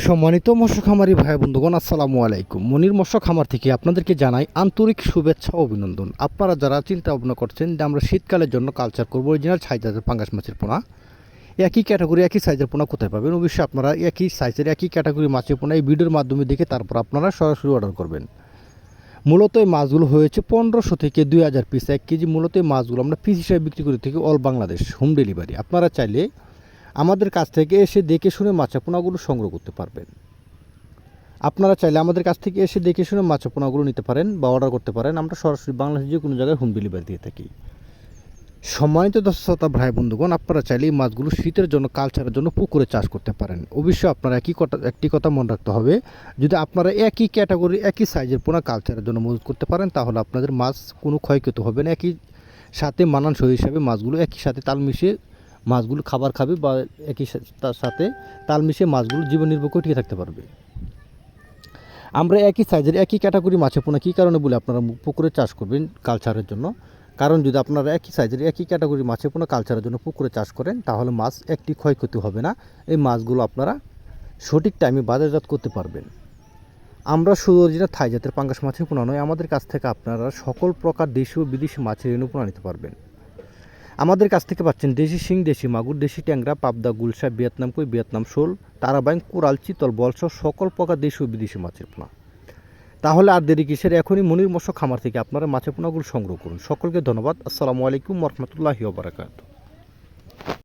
সম্মানিত মৎস্য খামারি ভাই বন্ধুগণ, আসসালামু আলাইকুম। মনির মৎস্য খামার থেকে আপনাদেরকে জানাই আন্তরিক শুভেচ্ছা ও অভিনন্দন। আপনারা যারা চিন্তা ভাবনা করছেন যে আমরা শীতকালের জন্য কালচার করব অরিজিনাল সাইজের পাঙ্গাস মাছের পোনা, একই ক্যাটাগরি একই সাইজের পোনা কোথায় পাবেন? অবশ্যই আপনারা একই সাইজের একই ক্যাটাগরি মাছের পোনা এই ভিডিওর মাধ্যমে দেখে তারপর আপনারা সরাসরি অর্ডার করবেন। মূলত এই মাছগুলো হয়েছে 1500 থেকে 2000 পিস 1 কেজি। মূলত এই মাছগুলো আমরা পিস হিসাবে বিক্রি করে থাকি অল বাংলাদেশ, হোম ডেলিভারি। আপনারা চাইলে আমাদের কাছ থেকে এসে দেখে শুনে মাছের পোনাগুলো সংগ্রহ করতে পারবেন। আপনারা চাইলে আমাদের কাছ থেকে এসে দেখে শুনে মাছের পোনাগুলো নিতে পারেন বা অর্ডার করতে পারেন। আমরা সরাসরি বাংলাদেশের যে কোনো জায়গায় হোম ডেলিভারি দিয়ে থাকি। সম্মানিত দর্শক শ্রোতা ভাই বন্ধুগণ, আপনারা চাইলে এই মাছগুলো শীতের জন্য কালচারের জন্য পুকুরে চাষ করতে পারেন। অবশ্যই আপনারা একটি কথা মনে রাখতে হবে, যদি আপনারা একই ক্যাটাগরি একই সাইজের পোনা কালচারের জন্য মজুত করতে পারেন তাহলে আপনাদের মাছ কোনো ক্ষয়ক্ষতি হবে না। একই সাথে মানানসই হিসাবে মাছগুলো একই সাথে তাল মিশিয়ে মাছগুলো খাবার খাবে বা একই সাথে তাল মিশিয়ে মাছগুলো জীবন নির্বাহ করে টিকে থাকতে পারবে। আমরা একই সাইজের একই ক্যাটাগরি মাছের পোনা কী কারণে বলে আপনারা পুকুরে চাষ করবেন কালচারের জন্য? কারণ যদি আপনারা একই সাইজের একই ক্যাটাগরি মাছের পোনা কালচারের জন্য পুকুরে চাষ করেন তাহলে মাছ একটি ক্ষয়ক্ষতি হবে না। এই মাছগুলো আপনারা সঠিক টাইমে বাজারজাত করতে পারবেন। আমরা শুধু অরিজিনাল থাই জাতের পাঙ্গাস মাছের পোনা নয়, আমাদের কাছ থেকে আপনারা সকল প্রকার দেশি ও বিদেশি মাছের রেণু পোনা নিতে পারবেন। আমাদের কাছ থেকে পাচ্ছেন দেশি শিং, দেশি মাগুর, দেশি ট্যাংরা, পাবদা, গুলশা, ভিয়েতনাম কই, ভিয়েতনাম শোল, তারাবাইন, কোরাল, চিতল, বলসহ সকল প্রকার দেশি ও বিদেশি মাছের পোনা। তাহলে আর দেরি কিসের, এখনই মনির মৎস্য খামার থেকে আপনারা মাছের পোনাগুলো সংগ্রহ করুন। সকলকে ধন্যবাদ। আসসালামু আলাইকুম ওয়া রাহমাতুল্লাহি ওয়া বারাকাতুহু।